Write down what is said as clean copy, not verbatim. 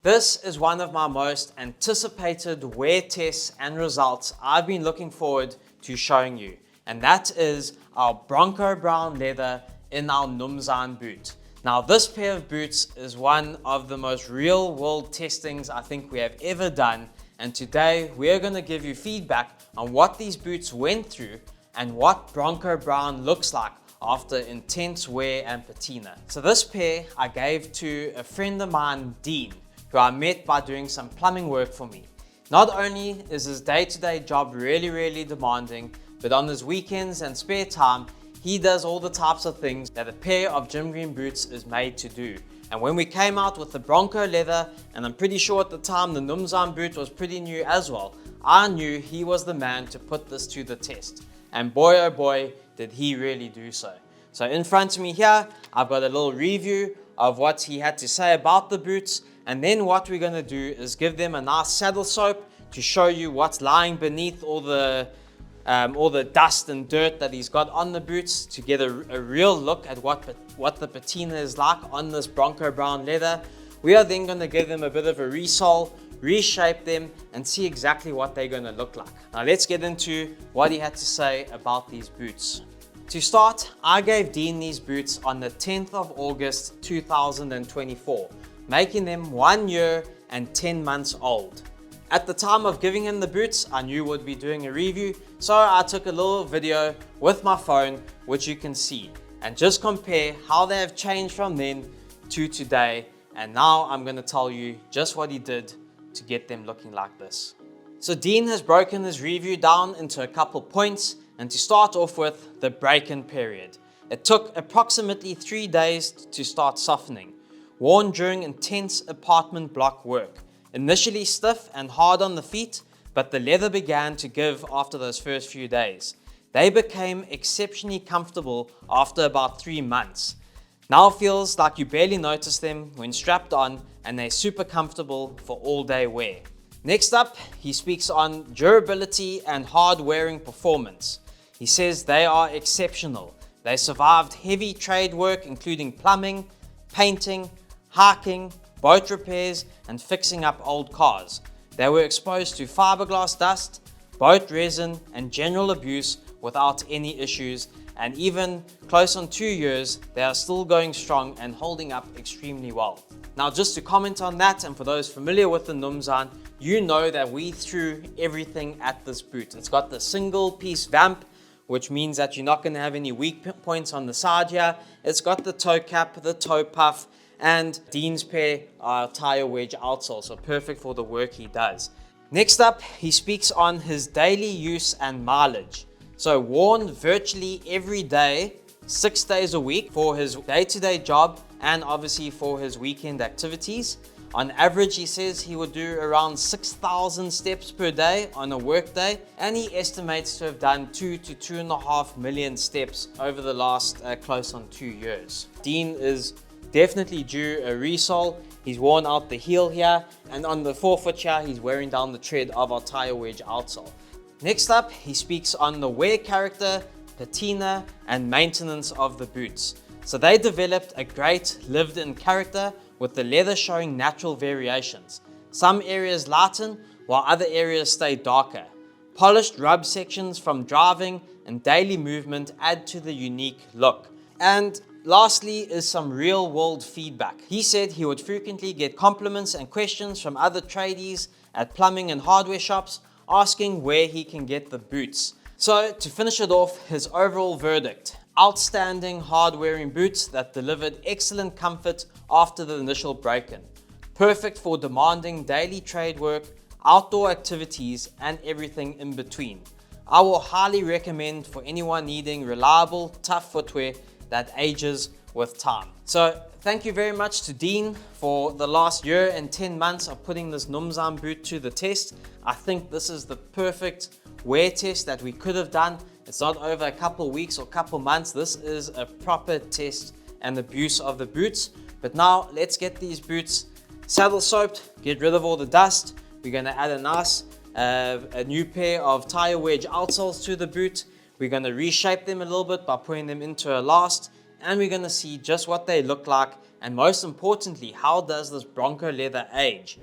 This is one of my most anticipated wear tests and results I've been looking forward to showing you, and that is our Bronco brown leather in our Numzaan boot. Now this pair of boots is one of the most real world testings I think we have ever done, and today we are going to give you feedback on what these boots went through and what Bronco brown looks like after intense wear and patina. So this pair I gave to a friend of mine, Dean, who I met by doing some plumbing work for me. Not only is his day-to-day job really demanding, but on his weekends and spare time, he does all the types of things that a pair of gym green boots is made to do. And when we came out with the Bronco leather, and I'm pretty sure at the time the Numzaan boot was pretty new as well, I knew he was the man to put this to the test. And boy oh boy, did he really do so. So in front of me here, I've got a little review of what he had to say about the boots. And then what we're going to do is give them a nice saddle soap to show you what's lying beneath all the dust and dirt that he's got on the boots, to get a real look at what the patina is like on this Bronco brown leather. We are then going to give them a bit of a resole, reshape them, and see exactly what they're going to look like. Now let's get into what he had to say about these boots. To start, I gave Dean these boots on the 10th of August 2024. Making them 1 year and 10 months old. At the time of giving him the boots, I knew we'd be doing a review, so I took a little video with my phone, which you can see, and just compare how they have changed from then to today. And now I'm going to tell you just what he did to get them looking like this. So Dean has broken his review down into a couple points, and to start off with, the break-in period. It took approximately 3 days to start softening. Worn during intense apartment block work. Initially stiff and hard on the feet, but the leather began to give after those first few days. They became exceptionally comfortable after about 3 months. Now feels like you barely notice them when strapped on, and they're super comfortable for all day wear. Next up, he speaks on durability and hard wearing performance. He says they are exceptional. They survived heavy trade work including plumbing, painting, hiking, boat repairs, and fixing up old cars. They were exposed to fiberglass dust, boat resin, and general abuse without any issues, and even close on 2 years, they are still going strong and holding up extremely well. Now just to comment on that, and for those familiar with the Numzaan, you know that we threw everything at this boot. It's got the single piece vamp, which means that you're not going to have any weak points on the side here. It's got the toe cap, the toe puff, and Dean's pair are tire wedge outsole, so perfect for the work he does. Next up, he speaks on his daily use and mileage. So worn virtually every day, 6 days a week for his day-to-day job and obviously for his weekend activities. On average, he says he would do around 6,000 steps per day on a work day, and he estimates to have done 2 to 2.5 million steps over the last close on 2 years. Dean is definitely due a resole. He's worn out the heel here, and on the forefoot here, he's wearing down the tread of our tire wedge outsole. Next up, he speaks on the wear character, patina, and maintenance of the boots. So they developed a great lived-in character with the leather showing natural variations. Some areas lighten, while other areas stay darker. Polished rub sections from driving and daily movement add to the unique look. And lastly is some real world feedback. He said he would frequently get compliments and questions from other tradies at plumbing and hardware shops asking where he can get the boots. So to finish it off, his overall verdict: outstanding hard wearing boots that delivered excellent comfort after the initial break-in. Perfect for demanding daily trade work, outdoor activities, and everything in between. I will highly recommend for anyone needing reliable, tough footwear that ages with time. So thank you very much to Dean for the last year and 10 months of putting this Numzaan boot to the test. I think this is the perfect wear test that we could have done. It's not over a couple weeks or couple months. This is a proper test and abuse of the boots. But now let's get these boots saddle soaped, get rid of all the dust. We're going to add a new pair of tire wedge outsoles to the boot. We're going to reshape them a little bit by putting them into a last, and we're going to see just what they look like And most importantly, how does this Bronco leather age?